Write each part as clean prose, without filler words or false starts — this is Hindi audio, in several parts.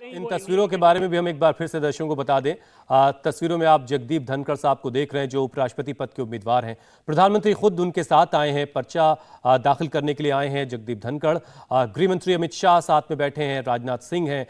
इन तस्वीरों के बारे में भी हम एक बार फिर से दर्शकों को बता दें। तस्वीरों में आप जगदीप धनखड़ साहब को देख रहे हैं जो उपराष्ट्रपति पद के उम्मीदवार हैं। प्रधानमंत्री खुद उनके साथ आए हैं, पर्चा दाखिल करने के लिए आए हैं जगदीप धनखड़। गृह मंत्री अमित शाह साथ में बैठे हैं, राजनाथ सिंह हैं,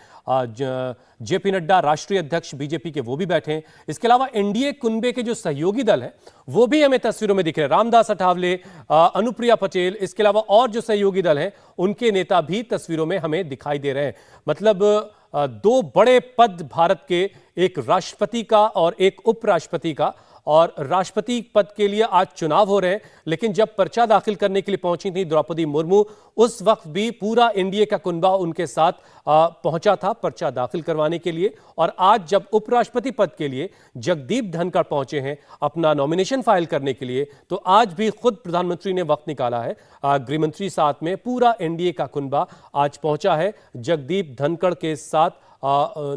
जेपी नड्डा राष्ट्रीय अध्यक्ष बीजेपी के वो भी बैठे हैं। इसके अलावा एनडीए कुनबे के जो सहयोगी दल हैं वो भी हमें तस्वीरों में दिख रहे हैं। रामदास अठावले, अनुप्रिया पटेल, इसके अलावा और जो सहयोगी दल हैं उनके नेता भी तस्वीरों में हमें दिखाई दे रहे हैं। मतलब दो बड़े पद भारत के, एक राष्ट्रपति का और एक उपराष्ट्रपति का, और राष्ट्रपति पद के लिए आज चुनाव हो रहे हैं। लेकिन जब पर्चा दाखिल करने के लिए पहुंची थी द्रौपदी मुर्मू, उस वक्त भी पूरा एनडीए का कुनबा उनके साथ पहुंचा था पर्चा दाखिल करवाने के लिए। और आज जब उपराष्ट्रपति पद के लिए जगदीप धनखड़ पहुंचे हैं अपना नॉमिनेशन फाइल करने के लिए, तो आज भी खुद प्रधानमंत्री ने वक्त निकाला है। गृह मंत्री साथ में पूरा एनडीए का कुनबा आज पहुंचा है, जगदीप धनखड़ के साथ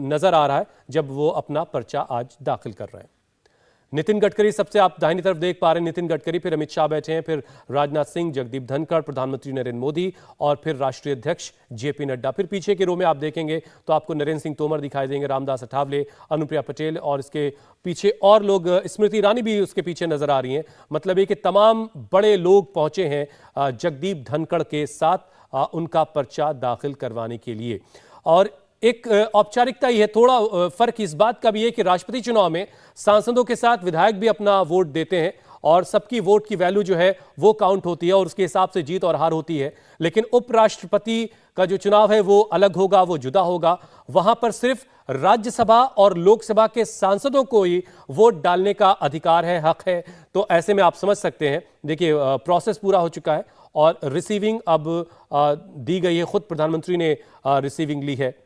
नजर आ रहा है जब वो अपना पर्चा आज दाखिल कर रहे हैं। नितिन गडकरी सबसे आप दाहिनी तरफ देख पा रहे हैं, नितिन गडकरी, फिर अमित शाह बैठे हैं, फिर राजनाथ सिंह, जगदीप धनखड़, प्रधानमंत्री नरेंद्र मोदी और फिर राष्ट्रीय अध्यक्ष जेपी नड्डा। फिर पीछे के रो में आप देखेंगे तो आपको नरेंद्र सिंह तोमर दिखाई देंगे, रामदास अठावले, अनुप्रिया पटेल और इसके पीछे और लोग, स्मृति ईरानी भी उसके पीछे नजर आ रही हैं। मतलब ये कि तमाम बड़े लोग पहुंचे हैं जगदीप धनखड़ के साथ उनका पर्चा दाखिल करवाने के लिए। और एक औपचारिकता ही है, थोड़ा फर्क इस बात का भी है कि राष्ट्रपति चुनाव में सांसदों के साथ विधायक भी अपना वोट देते हैं और सबकी वोट की वैल्यू जो है वो काउंट होती है और उसके हिसाब से जीत और हार होती है। लेकिन उपराष्ट्रपति का जो चुनाव है वो अलग होगा, वो जुदा होगा। वहां पर सिर्फ राज्यसभा और लोकसभा के सांसदों को ही वोट डालने का अधिकार है, हक है। तो ऐसे में आप समझ सकते हैं, देखिए प्रोसेस पूरा हो चुका है और रिसीविंग अब दी गई है, खुद प्रधानमंत्री ने रिसीविंग ली है।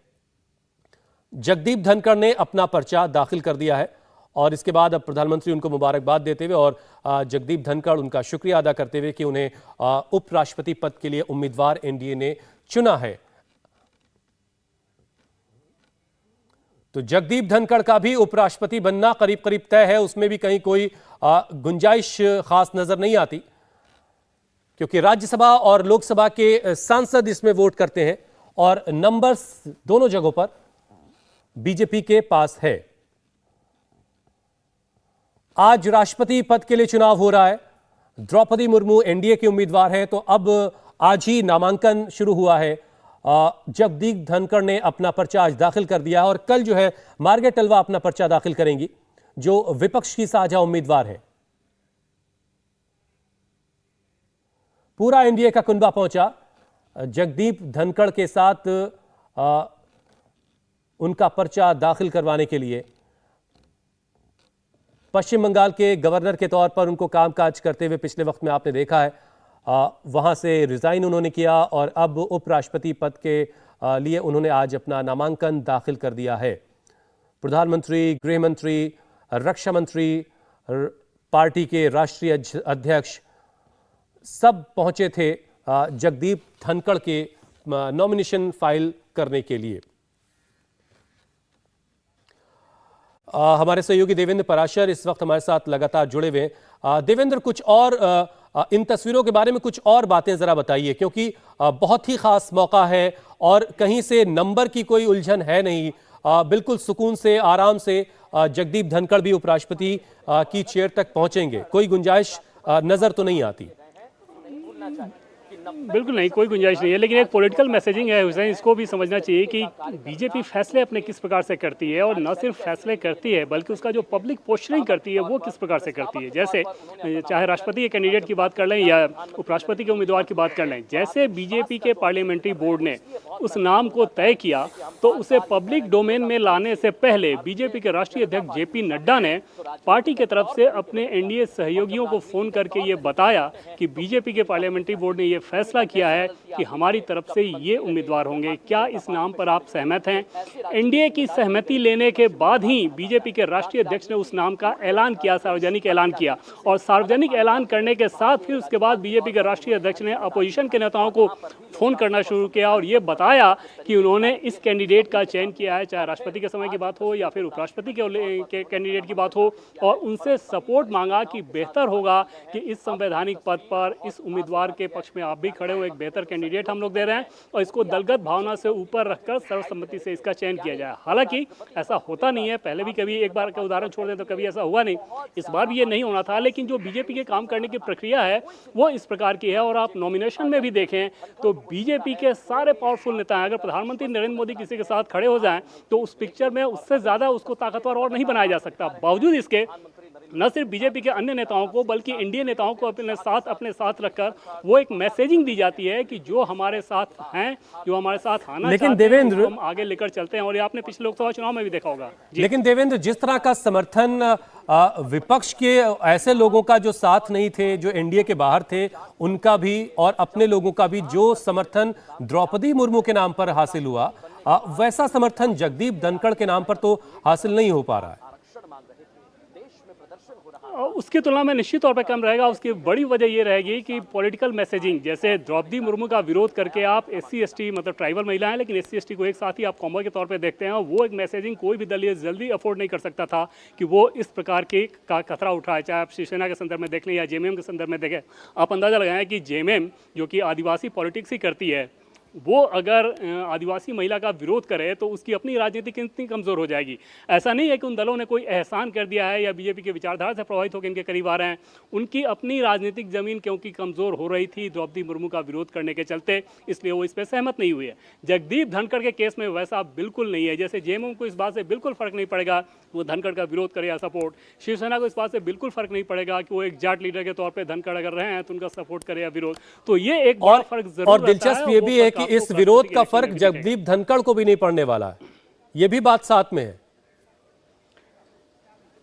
जगदीप धनखड़ ने अपना पर्चा दाखिल कर दिया है और इसके बाद अब प्रधानमंत्री उनको मुबारकबाद देते हुए और जगदीप धनखड़ उनका शुक्रिया अदा करते हुए कि उन्हें उपराष्ट्रपति पद के लिए उम्मीदवार एनडीए ने चुना है। तो जगदीप धनखड़ का भी उपराष्ट्रपति बनना करीब करीब तय है, उसमें भी कहीं कोई गुंजाइश खास नजर नहीं आती क्योंकि राज्यसभा और लोकसभा के सांसद इसमें वोट करते हैं और नंबर्स दोनों जगहों पर बीजेपी के पास है। आज राष्ट्रपति पद के लिए चुनाव हो रहा है, द्रौपदी मुर्मू एनडीए के उम्मीदवार हैं, तो अब आज ही नामांकन शुरू हुआ है। जगदीप धनखड़ ने अपना पर्चा आज दाखिल कर दिया है और कल जो है मार्गरेट तलवा अपना पर्चा दाखिल करेंगी जो विपक्ष की साझा उम्मीदवार है। पूरा एनडीए का कुनबा पहुंचा जगदीप धनखड़ के साथ उनका पर्चा दाखिल करवाने के लिए। पश्चिम बंगाल के गवर्नर के तौर पर उनको कामकाज करते हुए पिछले वक्त में आपने देखा है, वहां से रिजाइन उन्होंने किया और अब उपराष्ट्रपति पद के लिए उन्होंने आज अपना नामांकन दाखिल कर दिया है। प्रधानमंत्री, गृह मंत्री, रक्षा मंत्री, पार्टी के राष्ट्रीय अध्यक्ष सब पहुंचे थे जगदीप धनखड़ के नॉमिनेशन फाइल करने के लिए। हमारे सहयोगी देवेंद्र पराशर इस वक्त हमारे साथ लगातार जुड़े हुए हैं। देवेंद्र, कुछ और इन तस्वीरों के बारे में कुछ और बातें जरा बताइए क्योंकि बहुत ही खास मौका है और कहीं से नंबर की कोई उलझन है नहीं। बिल्कुल सुकून से, आराम से जगदीप धनखड़ भी उपराष्ट्रपति की चेयर तक पहुंचेंगे, कोई गुंजाइश नजर तो नहीं आती। बिल्कुल नहीं, कोई गुंजाइश नहीं है, लेकिन एक पॉलिटिकल मैसेजिंग है हुसैन, इसको भी समझना चाहिए कि बीजेपी फैसले अपने किस प्रकार से करती है और न सिर्फ फैसले करती है बल्कि उसका जो पब्लिक पोस्चरिंग करती है वो किस प्रकार से करती है। जैसे चाहे राष्ट्रपति के कैंडिडेट की बात कर लें या उपराष्ट्रपति के उम्मीदवार की बात कर लें, जैसे बीजेपी के पार्लियामेंट्री बोर्ड ने उस नाम को तय किया तो उसे पब्लिक डोमेन में लाने से पहले बीजेपी के राष्ट्रीय अध्यक्ष जेपी नड्डा ने पार्टी की तरफ से अपने एनडीए सहयोगियों को फोन करके ये बताया कि बीजेपी के पार्लियामेंट्री बोर्ड ने ये फैसला किया है कि हमारी तरफ से ये उम्मीदवार होंगे, क्या इस नाम पर आप सहमत हैं? एनडीए की सहमति लेने के बाद ही बीजेपी के राष्ट्रीय अध्यक्ष ने उस नाम का ऐलान किया, सार्वजनिक ऐलान किया और सार्वजनिक ऐलान करने के साथ फिर उसके बाद बीजेपी के राष्ट्रीय अध्यक्ष ने अपोजिशन के नेताओं को फोन करना शुरू किया और ये बताया कि उन्होंने इस कैंडिडेट का चयन किया है, चाहे राष्ट्रपति के समय की बात हो या फिर उपराष्ट्रपति के कैंडिडेट की बात हो, और उनसे सपोर्ट मांगा कि बेहतर होगा कि इस संवैधानिक पद पर इस उम्मीदवार के पक्ष में आप भी खड़े हो, एक बेहतर कैंडिडेट हम लोग दे रहे हैं और इसको दलगत भावना से ऊपर रखकर सर्वसम्मति से इसका चयन किया जाए। हालांकि ऐसा होता नहीं है, पहले भी कभी एक बार का उदाहरण छोड़ दें तो कभी ऐसा हुआ नहीं, इस बार भी ये नहीं होना था। लेकिन जो बीजेपी के काम करने की प्रक्रिया है वो इस प्रकार की है। और आप नॉमिनेशन में भी देखें तो बीजेपी के सारे पावरफुल नेता हैं, अगर प्रधानमंत्री नरेंद्र मोदी किसी के साथ खड़े हो जाएं तो उस पिक्चर में उससे ज़्यादा उसको ताकतवर और नहीं बनाया जा सकता। बावजूद इसके न सिर्फ बीजेपी के अन्य नेताओं को बल्कि इंडियन नेताओं को अपने साथ रखकर वो एक मैसेजिंग दी जाती है कि जो हमारे साथ हैं, जो हमारे साथ आना लेकिन चाहते हैं, देवेंद्र, उनको हम आगे लेकर चलते हैं। और ये आपने पिछले लोकसभा चुनाव में भी देखा होगा। लेकिन देवेंद्र, जिस तरह का समर्थन विपक्ष के ऐसे लोगों का जो साथ नहीं थे, जो एनडीए के बाहर थे, उनका भी और अपने लोगों का भी जो समर्थन द्रौपदी मुर्मू के नाम पर हासिल हुआ, वैसा समर्थन जगदीप धनखड़ के नाम पर तो हासिल नहीं हो पा रहा है। उसकी तुलना में निश्चित तौर पर कम रहेगा। उसकी बड़ी वजह ये रहेगी कि पॉलिटिकल मैसेजिंग, जैसे द्रौपदी मुर्मू का विरोध करके आप SC ST मतलब ट्राइबल महिला हैं लेकिन SC ST को एक साथ ही आप कॉम्बो के तौर पे देखते हैं, और वो एक मैसेजिंग कोई भी दल ये जल्दी अफोर्ड नहीं कर सकता था कि वो इस प्रकार के का खतरा उठाए, चाहे आप शिवसेना के संदर्भ में देख लें या JMM के संदर्भ में देखें। आप अंदाजा लगाएं कि JMM जो कि आदिवासी पॉलिटिक्स ही करती है, वो अगर आदिवासी महिला का विरोध करे तो उसकी अपनी राजनीति कितनी कमज़ोर हो जाएगी। ऐसा नहीं है कि उन दलों ने कोई एहसान कर दिया है या बीजेपी के विचारधारा से प्रभावित होकर इनके करीब आ रहे हैं। उनकी अपनी राजनीतिक जमीन क्योंकि कमज़ोर हो रही थी द्रौपदी मुर्मू का विरोध करने के चलते, इसलिए वो इस पर सहमत नहीं हुई है। जगदीप धनखड़ के केस में वैसा बिल्कुल नहीं है। जैसे JMM को इस बात से बिल्कुल फ़र्क नहीं पड़ेगा वो धनखड़ का विरोध करे या सपोर्ट, शिवसेना को इस बात से बिल्कुल फ़र्क नहीं पड़ेगा कि वो एक जाट लीडर के तौर पर धनखड़ अगर रहे हैं तो उनका सपोर्ट करे या विरोध। तो ये एक बड़ा फर्क जरूर और दिलचस्प ये भी है कि इस विरोध का फर्क जगदीप धनखड़ को भी नहीं पड़ने वाला है, ये भी बात साथ में है।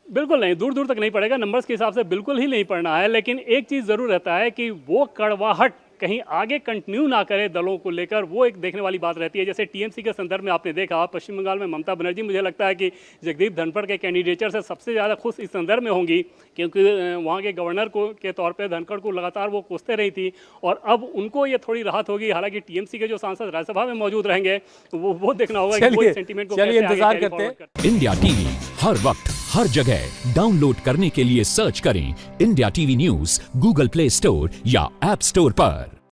बिल्कुल नहीं, दूर दूर तक नहीं पड़ेगा, नंबर्स के हिसाब से बिल्कुल ही नहीं पड़ना है। लेकिन एक चीज़ ज़रूर रहता है कि वो कड़वाहट कहीं आगे कंटिन्यू ना करे दलों को लेकर, वो एक देखने वाली बात रहती है। जैसे TMC के संदर्भ में आपने देखा, पश्चिम बंगाल में ममता बनर्जी मुझे लगता है कि जगदीप धनखड़ के कैंडिडेचर से सबसे ज़्यादा खुश इस संदर्भ में होंगी क्योंकि वहाँ के गवर्नर को के तौर पे धनखड़ को लगातार वो कोसते रही थी और अब उनको ये थोड़ी राहत होगी। हालांकि TMC के जो सांसद राज्यसभा में मौजूद रहेंगे वो देखना होगा कि वो सेंटीमेंट को कैसे इंतजार करते हैं। इंडिया टीवी हर वक्त हर जगह डाउनलोड करने के लिए सर्च करें India TV news Google play store या ऐप स्टोर पर।